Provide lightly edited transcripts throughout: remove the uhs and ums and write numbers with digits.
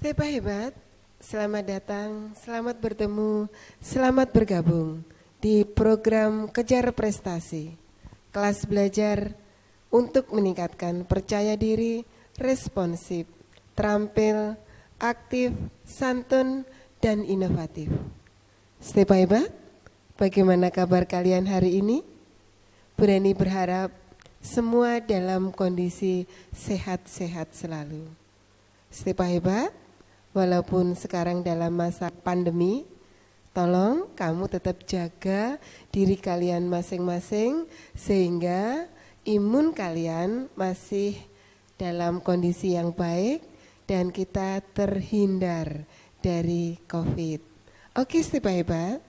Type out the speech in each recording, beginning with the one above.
Stepa Hebat, selamat datang, selamat bertemu, selamat bergabung di program Kejar Prestasi, kelas belajar untuk meningkatkan percaya diri, responsif, terampil, aktif, santun, dan inovatif. Stepa Hebat, bagaimana kabar kalian hari ini? Bu Reni berharap semua dalam kondisi sehat-sehat selalu. Stepa Hebat, walaupun sekarang dalam masa pandemi, tolong kamu tetap jaga diri kalian masing-masing sehingga imun kalian masih dalam kondisi yang baik dan kita terhindar dari COVID. Oke Stepa Hebat,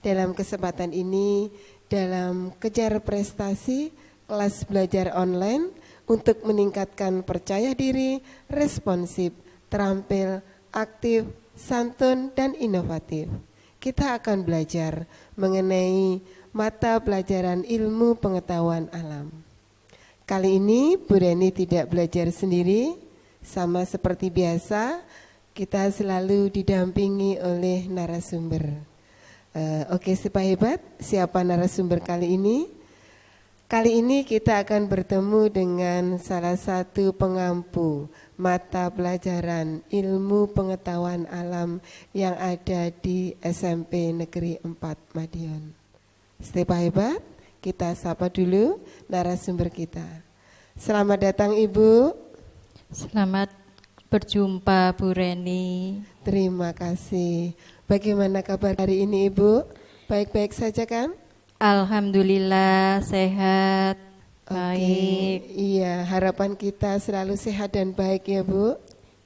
dalam kesempatan ini dalam Kejar Prestasi kelas belajar online untuk meningkatkan percaya diri, responsif, terampil, aktif, santun, dan inovatif. Kita akan belajar mengenai mata pelajaran ilmu pengetahuan alam. Kali ini Bu Reni tidak belajar sendiri, sama seperti biasa, kita selalu didampingi oleh narasumber. Oke Stepa Hebat, siapa narasumber kali ini? Kali ini kita akan bertemu dengan salah satu pengampu mata pelajaran ilmu pengetahuan alam yang ada di SMP Negeri 4 Madiun. Stepa Hebat, kita sapa dulu narasumber kita. Selamat datang Ibu. Selamat berjumpa Bu Reni. Terima kasih. Bagaimana kabar hari ini Ibu? Baik-baik saja kan? Alhamdulillah sehat, baik. Iya, harapan kita selalu sehat dan baik ya Bu.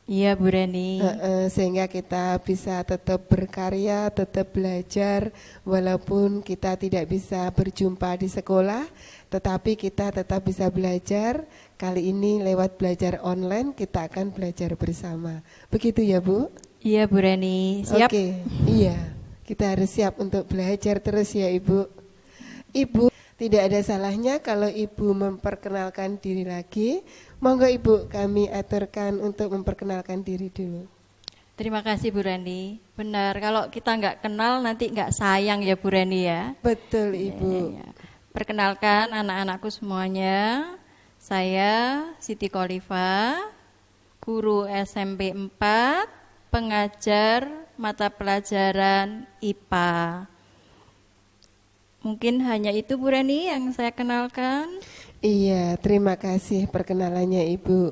Iya Bu Reni. Sehingga kita bisa tetap berkarya, tetap belajar, walaupun kita tidak bisa berjumpa di sekolah, tetapi kita tetap bisa belajar. Kali ini lewat belajar online kita akan belajar bersama. Begitu ya Bu? Iya Bu Reni, siap. Oke, iya. Kita harus siap untuk belajar terus ya Ibu. Ibu, tidak ada salahnya kalau Ibu memperkenalkan diri lagi. Monggo Ibu, kami aturkan untuk memperkenalkan diri dulu. Terima kasih Bu Reni. Benar, kalau kita nggak kenal nanti nggak sayang ya Bu Reni ya. Betul Ibu. Ya. Perkenalkan anak-anakku semuanya. Saya Siti Kholifa, guru SMP 4, pengajar mata pelajaran IPA. Mungkin hanya itu Bu Reni yang saya kenalkan. Iya, terima kasih perkenalannya Ibu.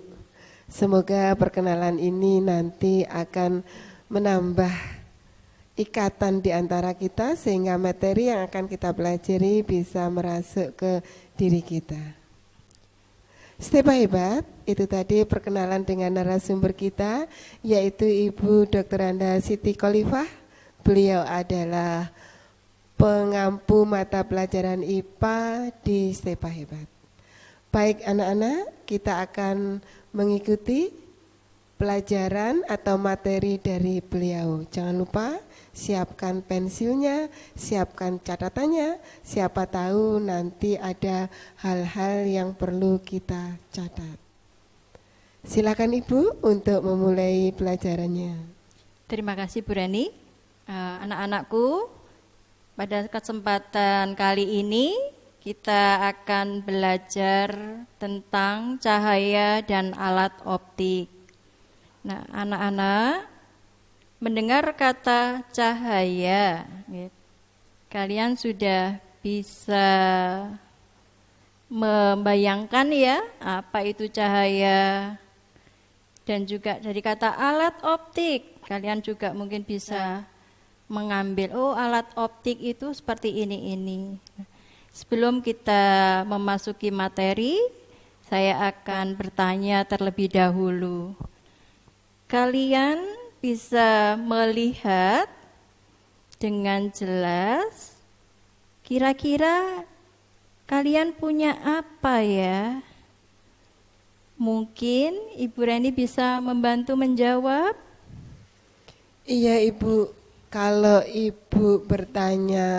Semoga perkenalan ini nanti akan menambah ikatan di antara kita sehingga materi yang akan kita pelajari bisa merasuk ke diri kita. Stepa Hebat, itu tadi perkenalan dengan narasumber kita yaitu Ibu Dr. Anda Siti Kholifah. Beliau adalah pengampu mata pelajaran IPA di Stepa Hebat. Baik anak-anak, kita akan mengikuti pelajaran atau materi dari beliau. Jangan lupa siapkan pensilnya, siapkan catatannya. Siapa tahu nanti ada hal-hal yang perlu kita catat. Silakan Ibu untuk memulai pelajarannya. Terima kasih Bu Reni. Anak-anakku, pada kesempatan kali ini kita akan belajar tentang cahaya dan alat optik. Nah, anak-anak mendengar kata cahaya, kalian sudah bisa membayangkan ya apa itu cahaya, dan juga dari kata alat optik kalian juga mungkin bisa mengambil, oh alat optik itu seperti ini. Sebelum kita memasuki materi, saya akan bertanya terlebih dahulu. Kalian bisa melihat dengan jelas, kira-kira kalian punya apa ya? Mungkin Ibu Reni bisa membantu menjawab? Iya Ibu. Kalau Ibu bertanya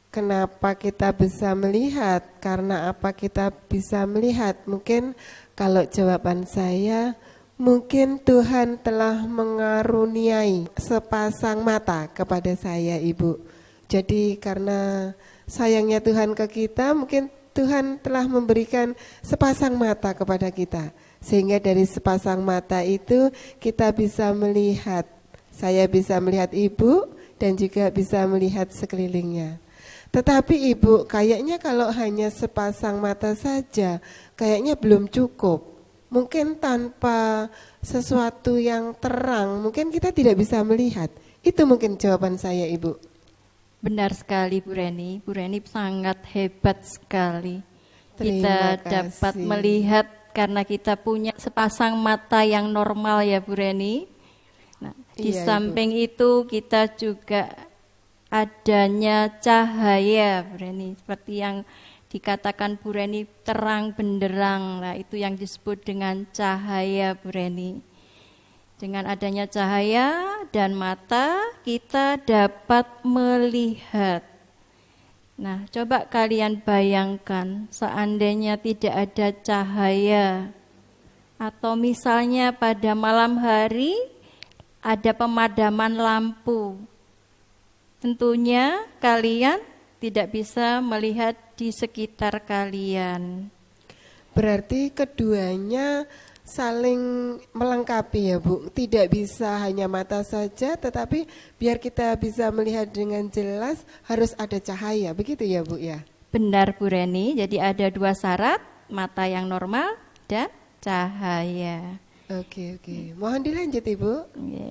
kenapa kita bisa melihat, karena apa kita bisa melihat, mungkin kalau jawaban saya Mungkin Tuhan telah mengaruniai sepasang mata kepada saya, Ibu. Jadi karena sayangnya Tuhan ke kita, mungkin Tuhan telah memberikan sepasang mata kepada kita. Sehingga dari sepasang mata itu kita bisa melihat. Saya bisa melihat Ibu dan juga bisa melihat sekelilingnya. Tetapi Ibu, kayaknya kalau hanya sepasang mata saja, kayaknya belum cukup. Mungkin tanpa sesuatu yang terang, mungkin kita tidak bisa melihat. Itu mungkin jawaban saya, Ibu. Benar sekali Bu Reni. Bu Reni sangat hebat sekali. Terima Kita dapat kasih. melihat karena kita punya sepasang mata yang normal ya Bu Reni. Nah, di Iya, Ibu. samping itu kita juga adanya cahaya Bu Reni. Seperti yang dikatakan Bu Reni, terang benderang. Nah, itu yang disebut dengan cahaya Bu Reni. Dengan adanya cahaya dan mata, kita dapat melihat. Nah, coba kalian bayangkan seandainya tidak ada cahaya, atau misalnya pada malam hari ada pemadaman lampu. Tentunya kalian tidak bisa melihat di sekitar kalian. Berarti keduanya saling melengkapi ya Bu. Tidak bisa hanya mata saja, tetapi biar kita bisa melihat dengan jelas harus ada cahaya. Begitu ya Bu ya? Benar Bu Reni, jadi ada dua syarat, mata yang normal dan cahaya. Oke. Mohon dilanjut Ibu.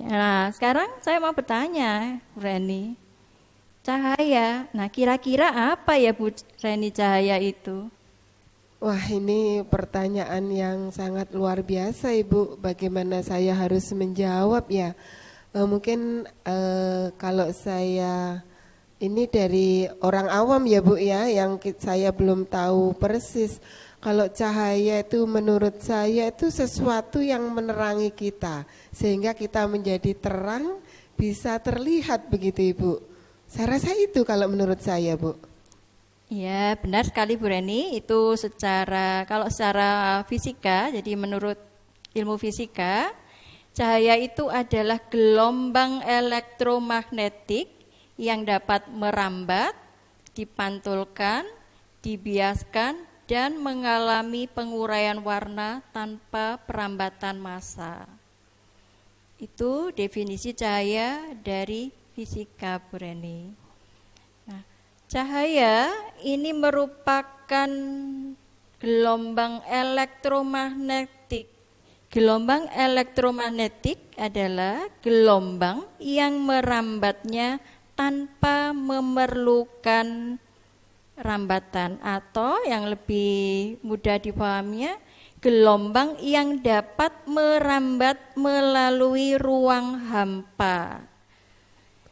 Nah, sekarang saya mau bertanya Bu Reni, cahaya, nah kira-kira apa ya Bu Reni cahaya itu? Wah, ini pertanyaan yang sangat luar biasa Ibu. Bagaimana saya harus menjawab ya? Mungkin kalau saya ini dari orang awam ya Bu ya, yang saya belum tahu persis. Kalau cahaya itu menurut saya itu sesuatu yang menerangi kita, sehingga kita menjadi terang, bisa terlihat begitu Ibu. Saya rasa itu kalau menurut saya Bu. Ya, benar sekali Bu Reni, itu kalau secara fisika, jadi menurut ilmu fisika, cahaya itu adalah gelombang elektromagnetik yang dapat merambat, dipantulkan, dibiaskan, dan mengalami penguraian warna tanpa perambatan massa. Itu definisi cahaya dari fisika Bu Reni. Cahaya ini merupakan gelombang elektromagnetik. Gelombang elektromagnetik adalah gelombang yang merambatnya tanpa memerlukan rambatan, atau yang lebih mudah dipahaminya, gelombang yang dapat merambat melalui ruang hampa.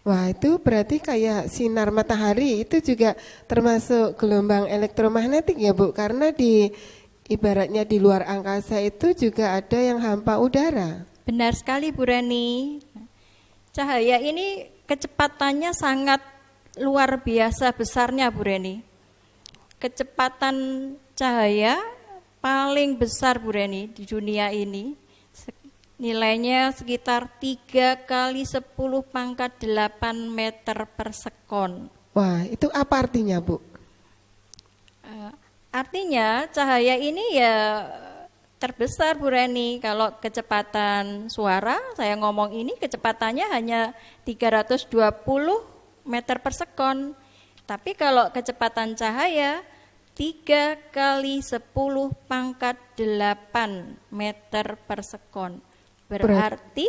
Wah, itu berarti kayak sinar matahari itu juga termasuk gelombang elektromagnetik ya Bu, karena ibaratnya di luar angkasa itu juga ada yang hampa udara. Benar sekali Bu Reni. Cahaya ini kecepatannya sangat luar biasa besarnya Bu Reni. Kecepatan cahaya paling besar Bu Reni di dunia ini. Nilainya sekitar 3 kali 10 pangkat 8 meter per sekon. Wah, itu apa artinya Bu? Artinya cahaya ini ya terbesar Bu Reni. Kalau kecepatan suara, saya ngomong ini kecepatannya hanya 320 meter per sekon. Tapi kalau kecepatan cahaya 3 kali 10 pangkat 8 meter per sekon. Berarti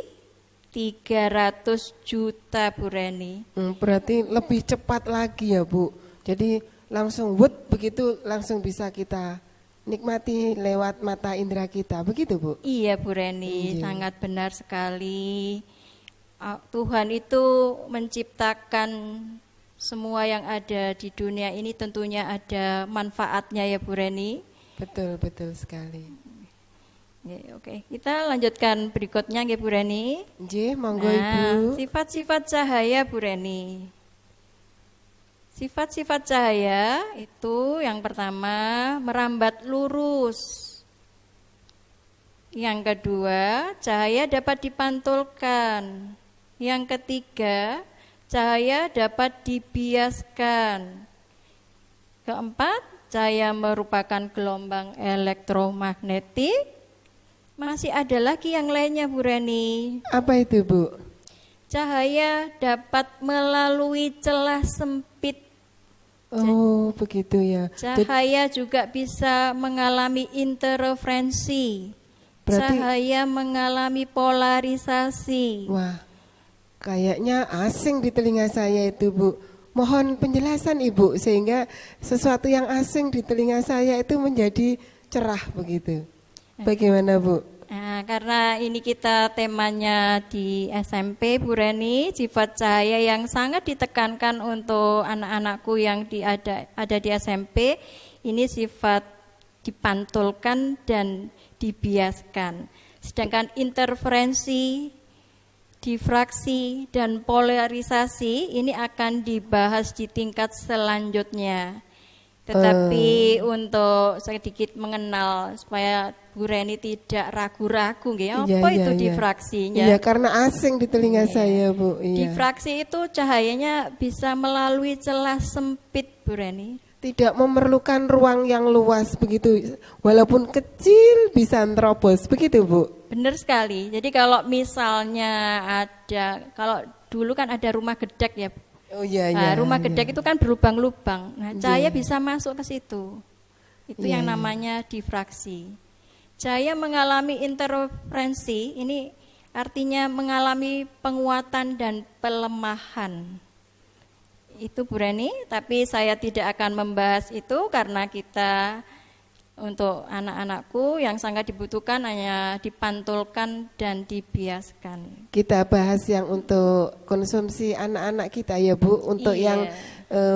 300 juta Bu Reni. Berarti lebih cepat lagi ya Bu. Jadi langsung begitu langsung bisa kita nikmati lewat mata indera kita. Begitu Bu? Iya Bu Reni, sangat benar sekali. Tuhan itu menciptakan semua yang ada di dunia ini tentunya ada manfaatnya ya Bu Reni. Betul sekali. Oke, kita lanjutkan berikutnya ya Bu Reni. Monggo Ibu. Sifat-sifat cahaya Bu Reni. Sifat-sifat cahaya itu yang pertama merambat lurus. Yang kedua, cahaya dapat dipantulkan. Yang ketiga, cahaya dapat dibiaskan. Keempat, cahaya merupakan gelombang elektromagnetik. Masih ada lagi yang lainnya, Bu Reni. Apa itu, Bu? Cahaya dapat melalui celah sempit. Oh, begitu ya. Cahaya juga bisa mengalami interferensi. Berarti- Cahaya mengalami polarisasi. Wah, kayaknya asing di telinga saya itu, Bu. Mohon penjelasan, Ibu, sehingga sesuatu yang asing di telinga saya itu menjadi cerah begitu. Bagaimana, Bu? Nah, karena ini kita temanya di SMP, Bu Reni, sifat cahaya yang sangat ditekankan untuk anak-anakku yang ada di SMP, ini sifat dipantulkan dan dibiaskan. Sedangkan interferensi, difraksi, dan polarisasi ini akan dibahas di tingkat selanjutnya. Tetapi untuk sedikit mengenal supaya Bu Reni tidak ragu-ragu, apa itu difraksinya? Iya, karena asing di telinga saya, Bu. Iya. Difraksi itu cahayanya bisa melalui celah sempit, Bu Reni. Tidak memerlukan ruang yang luas begitu, walaupun kecil bisa nerobos, begitu, Bu? Benar sekali. Jadi kalau misalnya kalau dulu kan ada rumah gedek ya. Oh iya, Nah, iya. rumah gedek itu kan berlubang-lubang. Nah, cahaya Iya. bisa masuk ke situ. Itu Iya, yang iya. namanya difraksi. Cahaya mengalami interferensi, ini artinya mengalami penguatan dan pelemahan. Itu Bu Reni, tapi saya tidak akan membahas itu karena kita untuk anak-anakku yang sangat dibutuhkan hanya dipantulkan dan dibiaskan. Kita bahas yang untuk konsumsi anak-anak kita ya, Bu. Untuk Iya. yang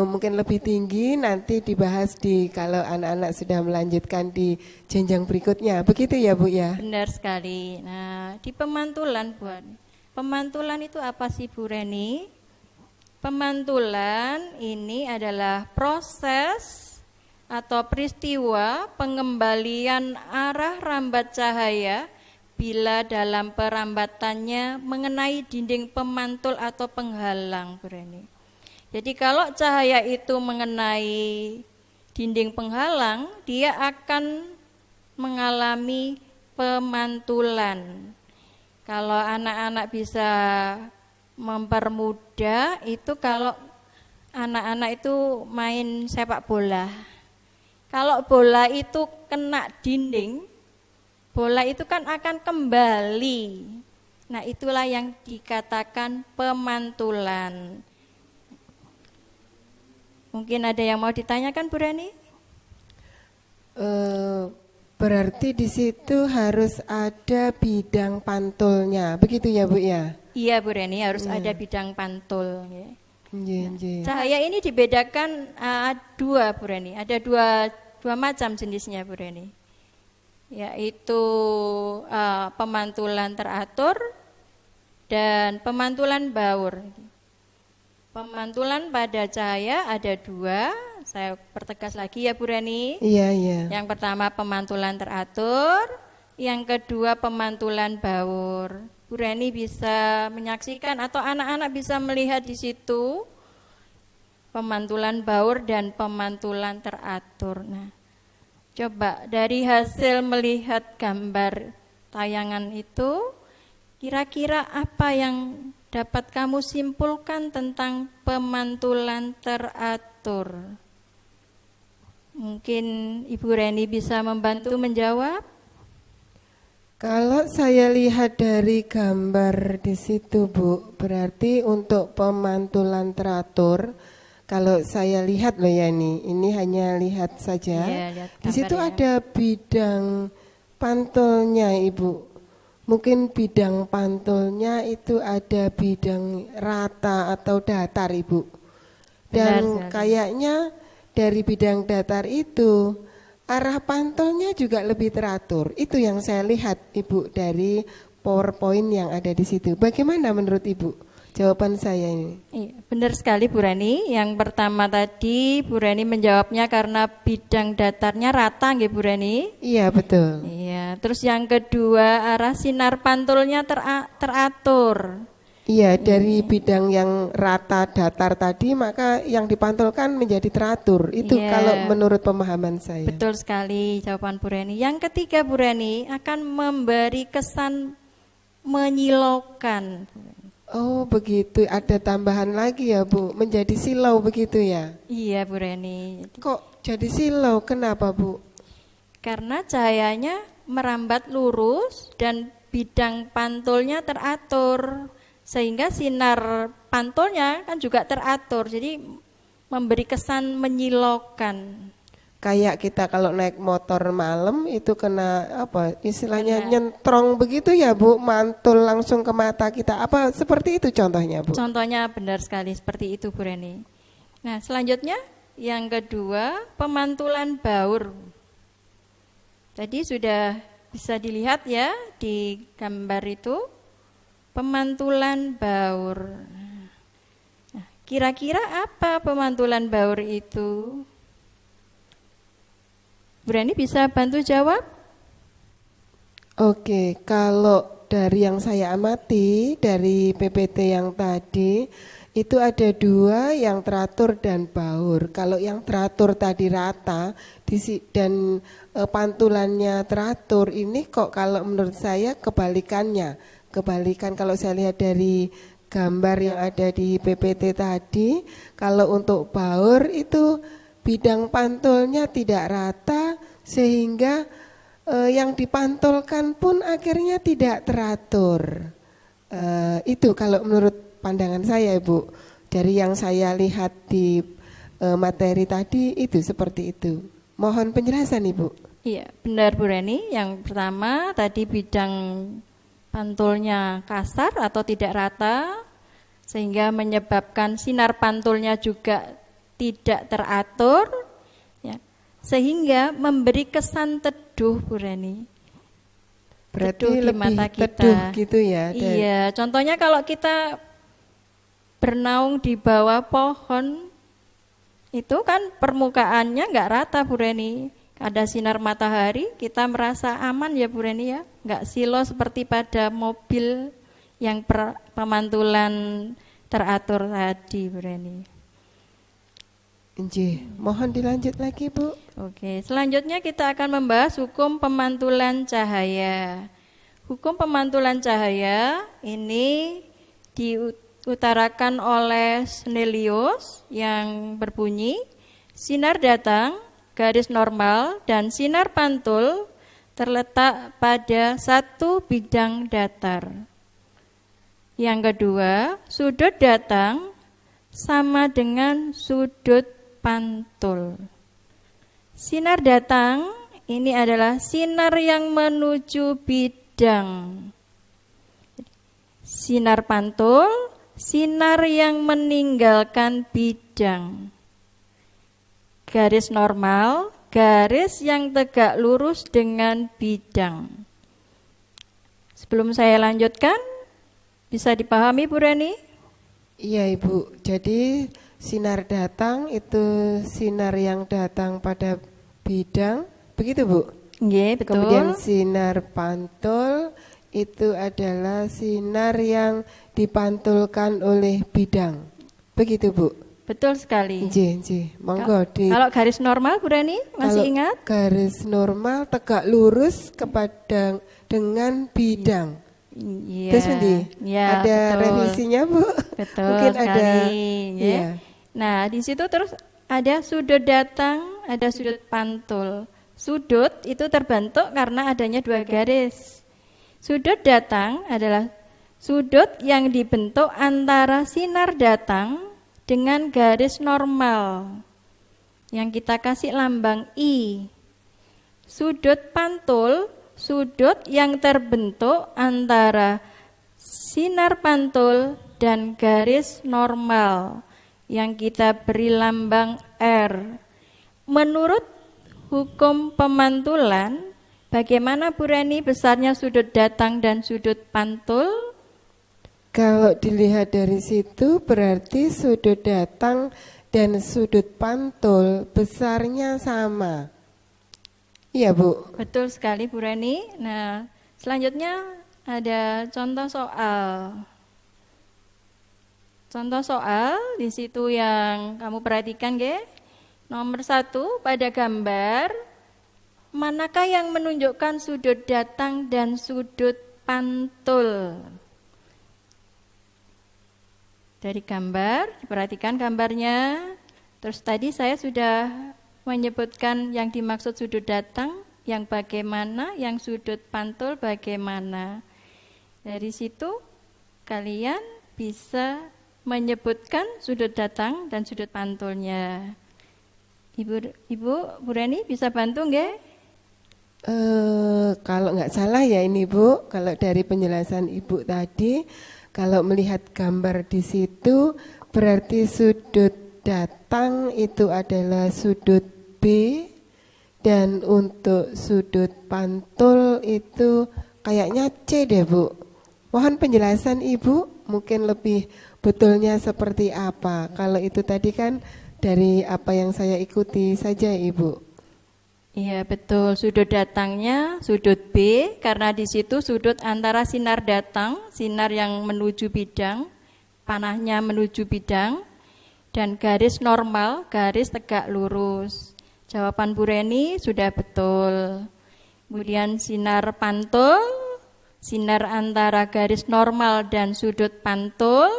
mungkin lebih tinggi nanti dibahas kalau anak-anak sudah melanjutkan di jenjang berikutnya. Begitu ya, Bu ya? Benar sekali. Nah, di pemantulan, pemantulan itu apa sih, Bu Reni? Pemantulan ini adalah proses atau peristiwa pengembalian arah rambat cahaya bila dalam perambatannya mengenai dinding pemantul atau penghalang, Bu Reni. Jadi kalau cahaya itu mengenai dinding penghalang, dia akan mengalami pemantulan. Kalau anak-anak bisa mempermudah itu kalau anak-anak itu main sepak bola. Kalau bola itu kena dinding, bola itu kan akan kembali. Nah, itulah yang dikatakan pemantulan. Mungkin ada yang mau ditanyakan, Bu Rani? Berarti di situ harus ada bidang pantulnya, begitu ya, Bu ya? Iya, Bu Reni, harus ada bidang pantul. Ya. Cahaya ini dibedakan dua, Bu Reni. Ada dua macam jenisnya, Bu Reni. Yaitu pemantulan teratur dan pemantulan baur. Pemantulan pada cahaya ada dua. Saya pertegas lagi ya, Bu Reni. Iya, iya. Yang pertama pemantulan teratur, yang kedua pemantulan baur. Bu Reni bisa menyaksikan atau anak-anak bisa melihat di situ pemantulan baur dan pemantulan teratur. Nah, coba dari hasil melihat gambar tayangan itu, kira-kira apa yang dapat kamu simpulkan tentang pemantulan teratur? Mungkin Ibu Reni bisa membantu menjawab? Kalau saya lihat dari gambar di situ, Bu, berarti untuk pemantulan teratur, kalau saya lihat loh ya ini hanya lihat saja. Iya, lihat di situ gambar ya. ada bidang pantulnya, Ibu. Mungkin bidang pantulnya itu ada bidang rata atau datar, Ibu. Dan kayaknya dari bidang datar itu arah pantulnya juga lebih teratur. Itu yang saya lihat, Ibu, dari PowerPoint yang ada di situ. Bagaimana menurut Ibu? jawaban saya ini. Iya, benar sekali Bu Reni. Yang pertama tadi Bu Reni menjawabnya karena bidang datarnya rata nggih Bu Reni? Iya, betul. Iya, terus yang kedua arah sinar pantulnya teratur. Iya, dari bidang yang rata datar tadi, maka yang dipantulkan menjadi teratur. Itu Iya. kalau menurut pemahaman saya. Betul sekali jawaban Bu Reni. Yang ketiga Bu Reni akan memberi kesan menyilaukan. Oh, begitu. Ada tambahan lagi ya, Bu. Menjadi silau begitu ya? Iya Bu Reni. Kok jadi silau? Kenapa, Bu? Karena cahayanya merambat lurus dan bidang pantulnya teratur. Sehingga sinar pantulnya kan juga teratur. Jadi memberi kesan menyilaukan. Kayak kita kalau naik motor malam itu kena apa? Istilahnya nyentrong begitu ya, Bu? Mantul langsung ke mata kita. Apa seperti itu contohnya, Bu? Contohnya benar sekali seperti itu Bu Reni. Nah selanjutnya yang kedua pemantulan baur. Tadi sudah bisa dilihat ya di gambar itu pemantulan baur. Nah, kira-kira apa pemantulan baur itu? Bu Reni bisa bantu jawab? Oke, kalau dari yang saya amati dari PPT yang tadi itu ada dua, yang teratur dan baur. Kalau yang teratur tadi rata dan pantulannya teratur, ini kok kalau menurut saya kebalikan kalau saya lihat dari gambar yang ada di PPT tadi, kalau untuk baur itu bidang pantulnya tidak rata sehingga yang dipantulkan pun akhirnya tidak teratur. Itu kalau menurut pandangan saya, Ibu. Dari yang saya lihat di materi tadi itu seperti itu. Mohon penjelasan, Ibu. Iya, benar Bu Reni. Yang pertama tadi bidang pantulnya kasar atau tidak rata sehingga menyebabkan sinar pantulnya juga tidak teratur ya, sehingga memberi kesan teduh Bu Reni. Berarti teduh di lebih mata kita. teduh gitu ya. Iya, contohnya kalau kita bernaung di bawah pohon itu kan permukaannya nggak rata Bu Reni. Ada sinar matahari, kita merasa aman ya Bu Reni ya, nggak silau seperti pada mobil yang pemantulan teratur tadi Bu Reni. Mohon dilanjut lagi Bu. Oke, selanjutnya kita akan membahas hukum pemantulan cahaya. Hukum pemantulan cahaya ini diutarakan oleh Snellius yang berbunyi, sinar datang, garis normal dan sinar pantul terletak pada satu bidang datar. Yang kedua, sudut datang sama dengan sudut pantul. Sinar datang ini adalah sinar yang menuju bidang. Sinar pantul, sinar yang meninggalkan bidang. Garis normal, garis yang tegak lurus dengan bidang. Sebelum saya lanjutkan, bisa dipahami Bu Reni? Iya Ibu, jadi sinar datang itu sinar yang datang pada bidang, begitu Bu? Iya, betul. Kemudian sinar pantul itu adalah sinar yang dipantulkan oleh bidang, begitu Bu? Betul sekali. Monggo Kalau garis normal Bu Reni masih ingat? Garis normal tegak lurus kepada dengan bidang. Iya. Terus Ya, ada betul. revisinya Bu? Betul Mungkin sekali. ada. Ya. Iya. Nah di situ terus ada sudut datang, ada sudut pantul. Sudut itu terbentuk karena adanya dua garis. Sudut datang adalah sudut yang dibentuk antara sinar datang dengan garis normal yang kita kasih lambang I. Sudut pantul, sudut yang terbentuk antara sinar pantul dan garis normal yang kita beri lambang R. Menurut hukum pemantulan, bagaimana Bu Reni besarnya sudut datang dan sudut pantul? Kalau dilihat dari situ berarti sudut datang dan sudut pantul besarnya sama. Iya Bu. Betul sekali Bu Reni. Nah, selanjutnya ada contoh soal. Contoh soal di situ yang kamu perhatikan, ge. Nomor 1 pada gambar, manakah yang menunjukkan sudut datang dan sudut pantul? Dari gambar, diperhatikan gambarnya. Terus tadi saya sudah menyebutkan yang dimaksud sudut datang, yang bagaimana, yang sudut pantul bagaimana. Dari situ kalian bisa menyebutkan sudut datang dan sudut pantulnya. Ibu Bu Reni bisa bantu nggak? Kalau nggak salah ya ini Bu, kalau dari penjelasan Ibu tadi, kalau melihat gambar di situ berarti sudut datang itu adalah sudut B dan untuk sudut pantul itu kayaknya C deh Bu. Mohon penjelasan Ibu, mungkin lebih betulnya seperti apa. Kalau itu tadi kan dari apa yang saya ikuti saja Ibu. Iya betul, sudut datangnya sudut B karena di situ sudut antara sinar datang, sinar yang menuju bidang, panahnya menuju bidang, dan garis normal, garis tegak lurus. Jawaban Bu Reni sudah betul. Kemudian sinar pantul, sinar antara garis normal dan sudut pantul.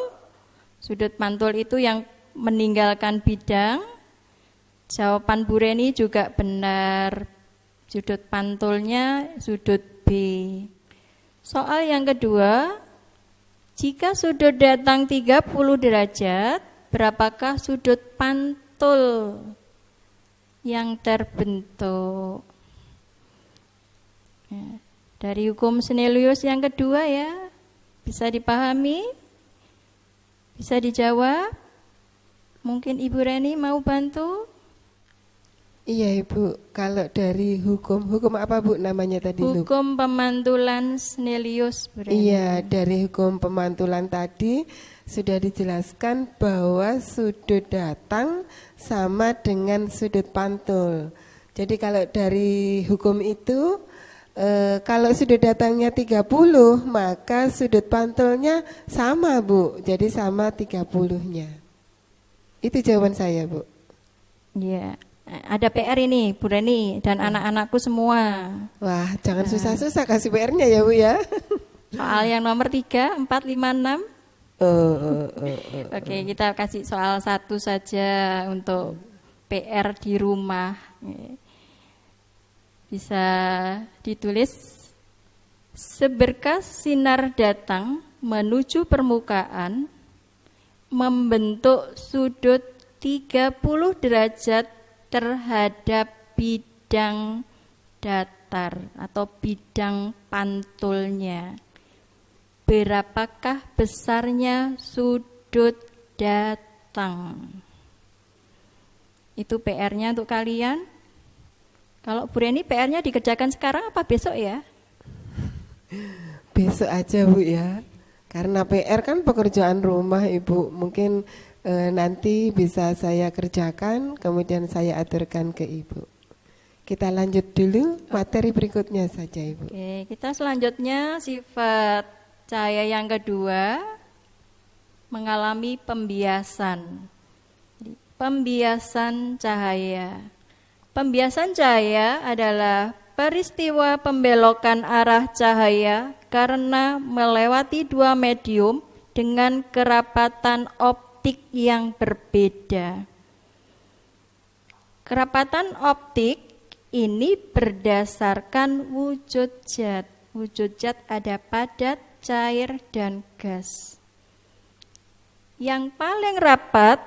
Sudut pantul itu yang meninggalkan bidang. Jawaban Bu Reni juga benar. Sudut pantulnya sudut B. Soal yang kedua, jika sudut datang 30 derajat, berapakah sudut pantul yang terbentuk? Dari hukum Snellius yang kedua ya, bisa dipahami? Bisa dijawab? Mungkin Ibu Reni mau bantu? Iya Ibu, kalau dari hukum apa Bu namanya tadi? Hukum pemantulan Snellius. Iya, dari hukum pemantulan tadi sudah dijelaskan bahwa sudut datang sama dengan sudut pantul. Jadi kalau dari hukum itu, kalau sudut datangnya 30, maka sudut pantulnya sama Bu, jadi sama 30-nya. Itu jawaban saya Bu. Iya. Ada PR ini Bu Reni dan anak-anakku semua. Wah, jangan susah-susah kasih PR-nya ya Bu ya. Soal yang nomor 3, 4, 5, 6. Oke, kita kasih soal 1 saja untuk PR di rumah. Bisa ditulis, seberkas sinar datang menuju permukaan membentuk sudut 30 derajat terhadap bidang datar atau bidang pantulnya. Berapakah besarnya sudut datang? Itu PR-nya untuk kalian. Kalau Bu Reni PR-nya dikerjakan sekarang apa besok ya? Besok aja Bu ya. Karena PR kan pekerjaan rumah Ibu. Mungkin nanti bisa saya kerjakan, kemudian saya aturkan ke Ibu. Kita lanjut dulu materi berikutnya saja Ibu. Oke, kita selanjutnya sifat cahaya yang kedua, mengalami pembiasan. Pembiasan cahaya. Pembiasan cahaya adalah peristiwa pembelokan arah cahaya karena melewati 2 medium dengan kerapatan optik yang berbeda. Kerapatan optik ini berdasarkan wujud zat. Wujud zat ada padat, cair, dan gas. Yang paling rapat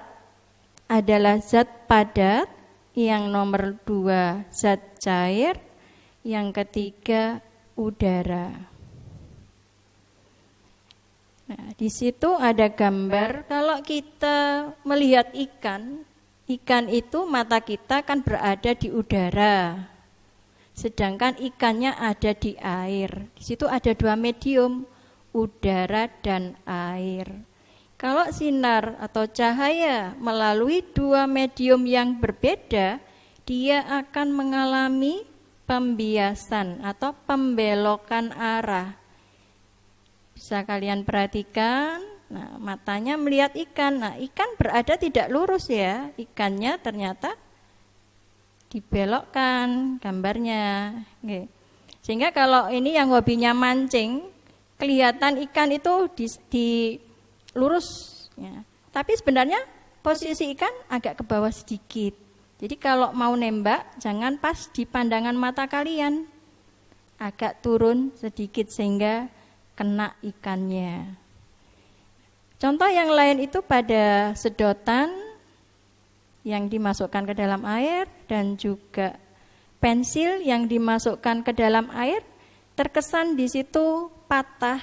adalah zat padat, yang nomor 2 zat cair, yang ketiga udara. Nah, di situ ada gambar. Kalau kita melihat ikan itu mata kita kan berada di udara. Sedangkan ikannya ada di air. Di situ ada 2 medium, udara dan air. Kalau sinar atau cahaya melalui dua medium yang berbeda, dia akan mengalami pembiasan atau pembelokan arah. Bisa kalian perhatikan, nah, matanya melihat ikan. Nah, ikan berada tidak lurus ya, ikannya ternyata dibelokkan gambarnya. Oke. Sehingga kalau ini yang hobinya mancing, kelihatan ikan itu di lurus ya. Tapi sebenarnya posisi ikan agak ke bawah sedikit. Jadi kalau mau nembak jangan pas di pandangan mata kalian. Agak turun sedikit sehingga kena ikannya. Contoh yang lain itu pada sedotan yang dimasukkan ke dalam air dan juga pensil yang dimasukkan ke dalam air, terkesan di situ patah.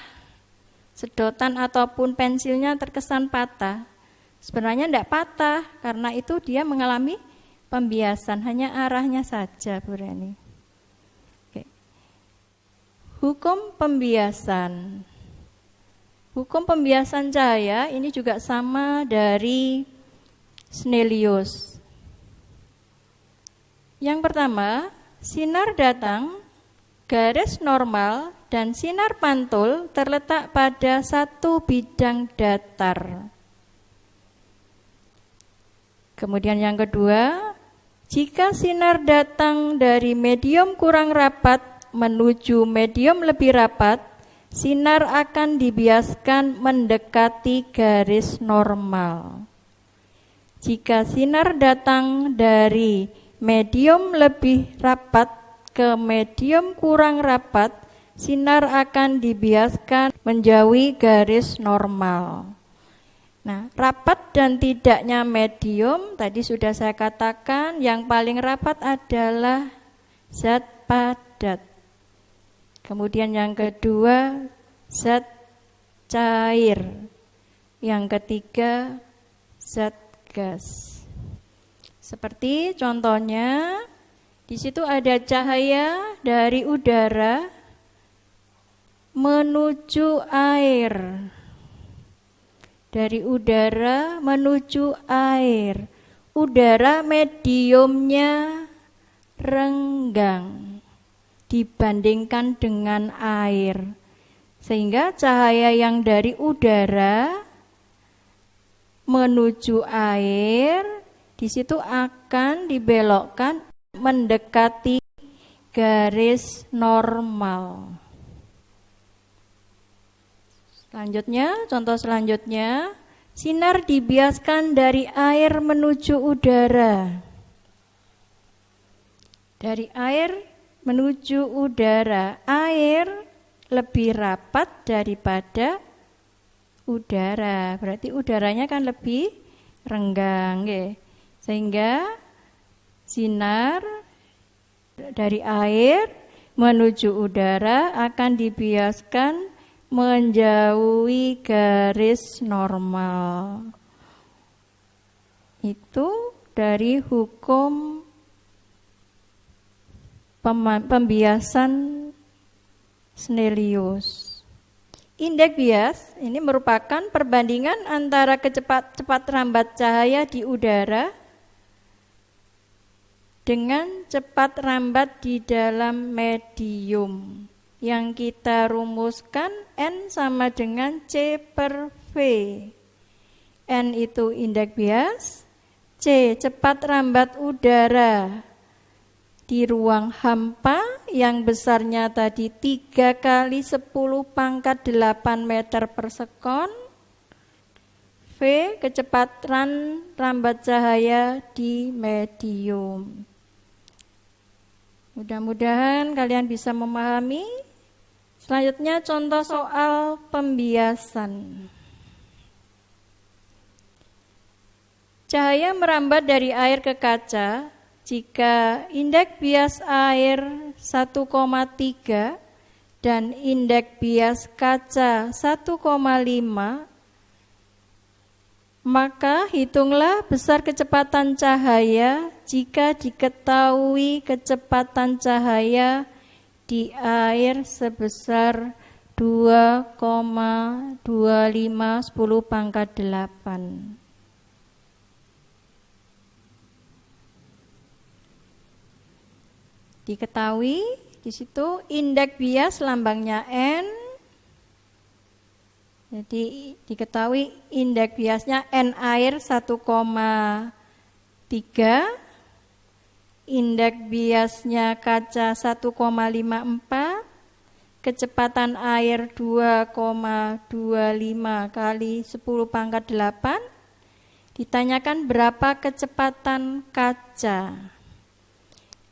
Sedotan ataupun pensilnya terkesan patah. Sebenarnya tidak patah karena itu dia mengalami pembiasan, hanya arahnya saja, Bu Reni. Oke. Hukum pembiasan. Hukum pembiasan cahaya ini juga sama dari Snellius. Yang pertama, sinar datang, garis normal, dan sinar pantul terletak pada satu bidang datar. Kemudian yang kedua, jika sinar datang dari medium kurang rapat menuju medium lebih rapat, sinar akan dibiaskan mendekati garis normal. Jika sinar datang dari medium lebih rapat ke medium kurang rapat, sinar akan dibiaskan menjauhi garis normal. Nah, rapat dan tidaknya medium, tadi sudah saya katakan, yang paling rapat adalah zat padat. Kemudian yang kedua, zat cair. Yang ketiga, zat gas. Seperti contohnya, di situ ada cahaya dari udara menuju air. Dari udara menuju air. Udara mediumnya renggang dibandingkan dengan air. Sehingga cahaya yang dari udara menuju air, di situ akan dibelokkan mendekati garis normal. Selanjutnya, contoh selanjutnya, sinar dibiaskan dari air menuju udara. Dari air menuju udara, air lebih rapat daripada udara, berarti udaranya kan lebih renggang, ya. Sehingga sinar dari air menuju udara akan dibiaskan menjauhi garis normal. Itu dari hukum pembiasan Snellius. Indeks bias ini merupakan perbandingan antara cepat rambat cahaya di udara dengan cepat rambat di dalam medium. Yang kita rumuskan N sama dengan C per V. N itu indeks bias, C cepat rambat udara di ruang hampa yang besarnya tadi 3 kali 10 pangkat 8 meter per sekon. V kecepatan rambat cahaya di medium. Mudah-mudahan kalian bisa memahami. Selanjutnya contoh soal pembiasan. Cahaya merambat dari air ke kaca jika indeks bias air 1,3 dan indeks bias kaca 1,5, maka hitunglah besar kecepatan cahaya jika diketahui kecepatan cahaya di air sebesar 2,25 10 pangkat 8. Diketahui di situ indeks bias lambangnya N. Jadi diketahui indeks biasnya N air 1,3, indeks biasnya kaca 1,54, kecepatan air 2,25 kali 10 pangkat 8. Ditanyakan berapa kecepatan kaca.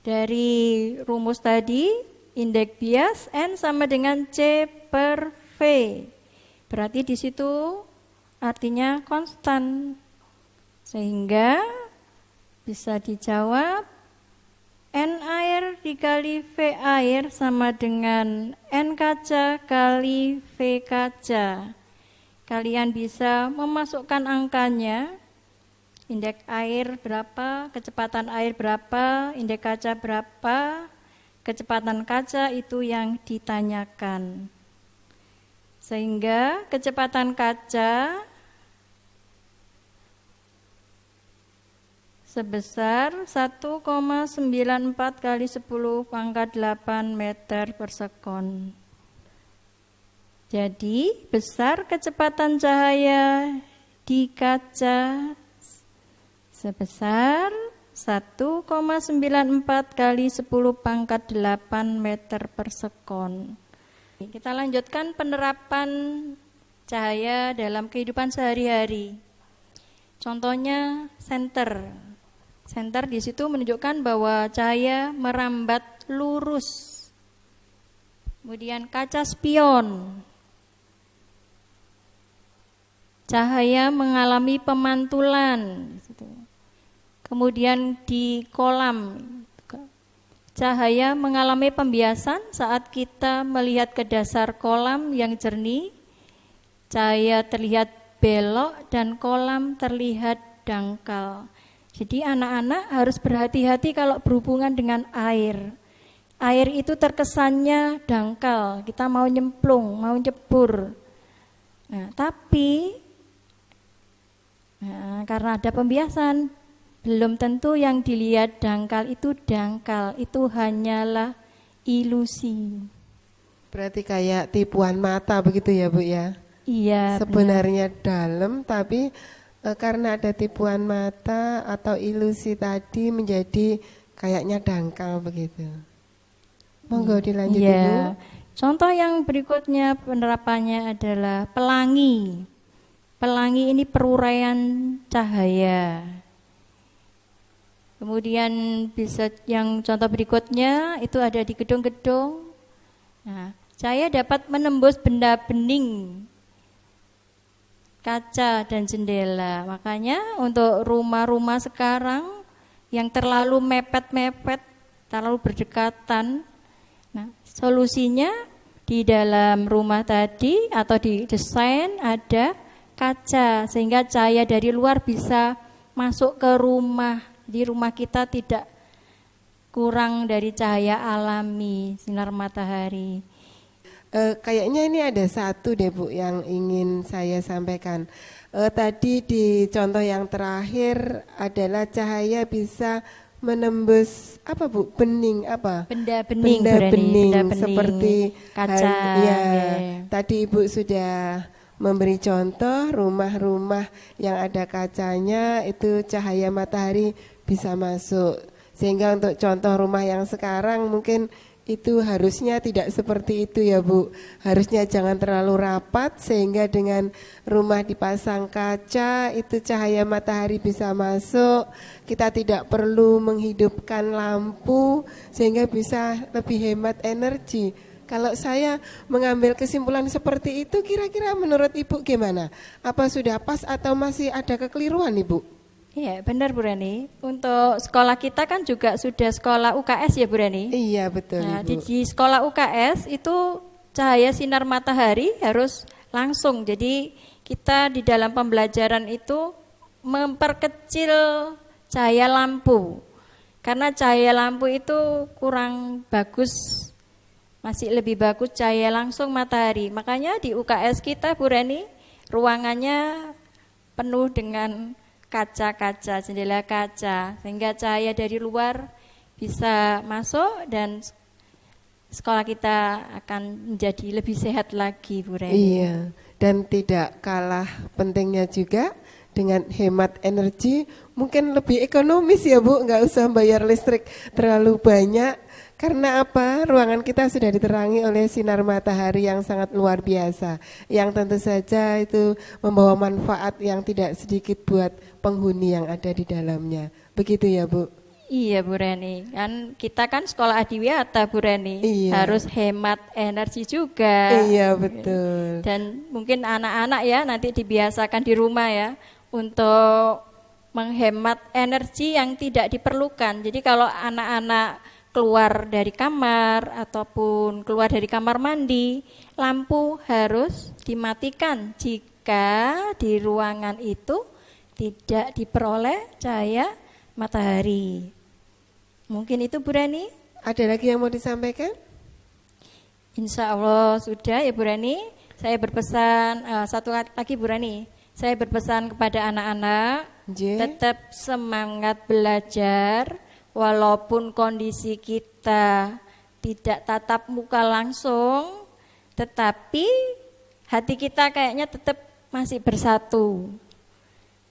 Dari rumus tadi, indeks bias N sama dengan C per V. Berarti di situ artinya konstan. Sehingga bisa dijawab N air dikali V air sama dengan N kaca kali V kaca. Kalian bisa memasukkan angkanya. Indeks air berapa, kecepatan air berapa, indeks kaca berapa, kecepatan kaca itu yang ditanyakan. Sehingga kecepatan kaca sebesar 1,94 kali 10 pangkat 8 meter per sekon. Jadi besar kecepatan cahaya di kaca sebesar 1,94 kali 10 pangkat 8 meter per sekon. Kita lanjutkan penerapan cahaya dalam kehidupan sehari-hari. Contohnya senter. Senter di situ menunjukkan bahwa cahaya merambat lurus. Kemudian kaca spion. Cahaya mengalami pemantulan. Kemudian di kolam, cahaya mengalami pembiasan saat kita melihat ke dasar kolam yang jernih. Cahaya terlihat belok dan kolam terlihat dangkal. Jadi anak-anak harus berhati-hati kalau berhubungan dengan air. Air itu terkesannya dangkal, kita mau nyemplung, mau nyebur. Nah, tapi karena ada pembiasan, belum tentu yang dilihat dangkal, itu hanyalah ilusi. Berarti kayak tipuan mata begitu ya Bu ya? Iya. Sebenarnya benar. Dalam, tapi karena ada tipuan mata atau ilusi tadi menjadi kayaknya dangkal begitu. Monggo dilanjut iya. Bu. Contoh yang berikutnya penerapannya adalah pelangi. Pelangi ini peruraian cahaya. Kemudian bisa yang contoh berikutnya itu ada di gedung-gedung. Nah, cahaya dapat menembus benda bening, kaca dan jendela. Makanya untuk rumah-rumah sekarang yang terlalu mepet-mepet, terlalu berdekatan, nah solusinya di dalam rumah tadi atau di desain ada kaca sehingga cahaya dari luar bisa masuk ke rumah. Di rumah kita tidak kurang dari cahaya alami, sinar matahari. Kayaknya ini ada satu deh Bu yang ingin saya sampaikan. Tadi di contoh yang terakhir adalah cahaya bisa menembus apa Bu? Bening apa? Benda bening, benda bening seperti kaca. Ya. Tadi Ibu sudah memberi contoh rumah-rumah yang ada kacanya itu cahaya matahari bisa masuk. Sehingga untuk contoh rumah yang sekarang mungkin itu harusnya tidak seperti itu ya Bu. Harusnya jangan terlalu rapat sehingga dengan rumah dipasang kaca itu cahaya matahari bisa masuk. Kita tidak perlu menghidupkan lampu sehingga bisa lebih hemat energi. Kalau saya mengambil kesimpulan seperti itu, kira-kira menurut Ibu gimana? Apa sudah pas atau masih ada kekeliruan Ibu? Iya benar Bu Reni. Untuk sekolah kita kan juga sudah sekolah UKS ya Bu Reni. Iya betul Nah, Ibu. di sekolah UKS itu cahaya sinar matahari harus langsung. Jadi kita di dalam pembelajaran itu memperkecil cahaya lampu. Karena cahaya lampu itu kurang bagus masih lebih bagus cahaya langsung matahari. Makanya di UKS kita Bu Reni, ruangannya penuh dengan kaca-kaca, jendela kaca, sehingga cahaya dari luar bisa masuk dan sekolah kita akan menjadi lebih sehat lagi Bu Reni. Iya, dan tidak kalah pentingnya juga dengan hemat energi, mungkin lebih ekonomis ya Bu, nggak usah bayar listrik terlalu banyak. Karena apa? Ruangan kita sudah diterangi oleh sinar matahari yang sangat luar biasa, yang tentu saja itu membawa manfaat yang tidak sedikit buat penghuni yang ada di dalamnya. Begitu ya Bu? Iya Bu Reni, kan kita kan sekolah adiwiyata Bu Reni, Iya. harus hemat energi juga. Iya betul. Dan mungkin anak-anak ya nanti dibiasakan di rumah ya untuk menghemat energi yang tidak diperlukan. Jadi kalau anak-anak keluar dari kamar ataupun keluar dari kamar mandi, lampu harus dimatikan jika di ruangan itu tidak diperoleh cahaya matahari. Mungkin itu Bu Reni. Ada lagi yang mau disampaikan? Insya Allah sudah ya Bu Reni. Saya berpesan, satu lagi Bu Reni. Saya berpesan kepada anak-anak, tetap semangat belajar, walaupun kondisi kita tidak tatap muka langsung, tetapi hati kita kayaknya tetap masih bersatu.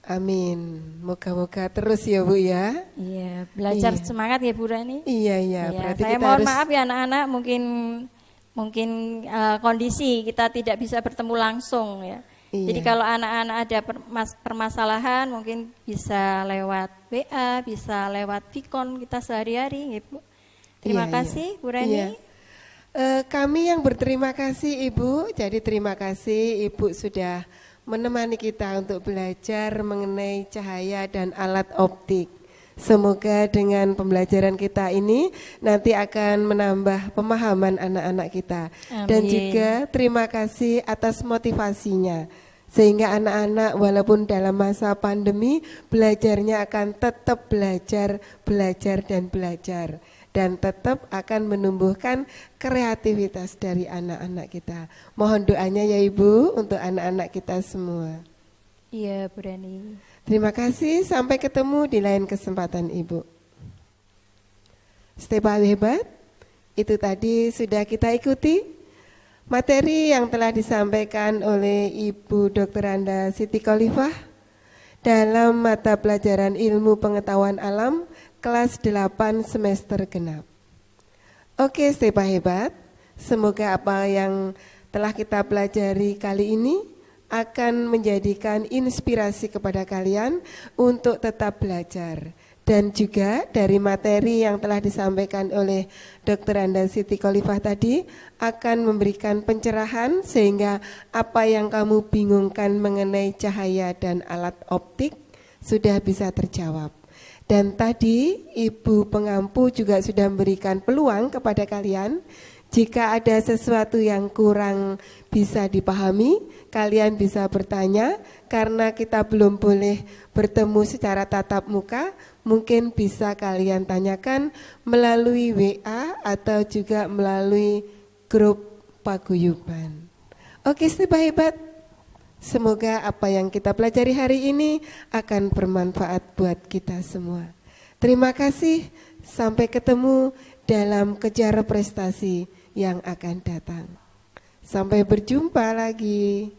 Amin. Moga-moga terus ya Bu ya. Iya, belajar semangat ya Bu Rani. Iya. Berarti saya kita mohon harus... maaf ya anak-anak, mungkin kondisi kita tidak bisa bertemu langsung ya. Iya. Jadi kalau anak-anak ada permasalahan mungkin bisa lewat WA, bisa lewat Vicon kita sehari-hari ya Bu. Terima kasih Bu Rani. Iya. Kami yang berterima kasih Ibu. Jadi terima kasih Ibu sudah menemani kita untuk belajar mengenai cahaya dan alat optik. Semoga dengan pembelajaran kita ini nanti akan menambah pemahaman anak-anak kita. Amin. Dan juga terima kasih atas motivasinya. Sehingga anak-anak walaupun dalam masa pandemi belajarnya akan tetap belajar dan belajar. Dan tetap akan menumbuhkan kreativitas dari anak-anak kita. Mohon doanya ya Ibu untuk anak-anak kita semua. Iya Bu Rani. Terima kasih, sampai ketemu di lain kesempatan Ibu. Stay hebat, itu tadi sudah kita ikuti materi yang telah disampaikan oleh Ibu Dr. Anda Siti Khalifah dalam mata pelajaran ilmu pengetahuan alam kelas 8 semester genap. Oke, stay hebat. Semoga apa yang telah kita pelajari kali ini akan menjadikan inspirasi kepada kalian untuk tetap belajar. Dan juga dari materi yang telah disampaikan oleh Dr. Anda Siti Khalifah tadi akan memberikan pencerahan sehingga apa yang kamu bingungkan mengenai cahaya dan alat optik sudah bisa terjawab. Dan tadi Ibu Pengampu juga sudah memberikan peluang kepada kalian. Jika ada sesuatu yang kurang bisa dipahami, kalian bisa bertanya. Karena kita belum boleh bertemu secara tatap muka, mungkin bisa kalian tanyakan melalui WA atau juga melalui grup paguyuban. Oke, hebat. Semoga apa yang kita pelajari hari ini akan bermanfaat buat kita semua. Terima kasih, sampai ketemu dalam kejar prestasi yang akan datang. Sampai berjumpa lagi.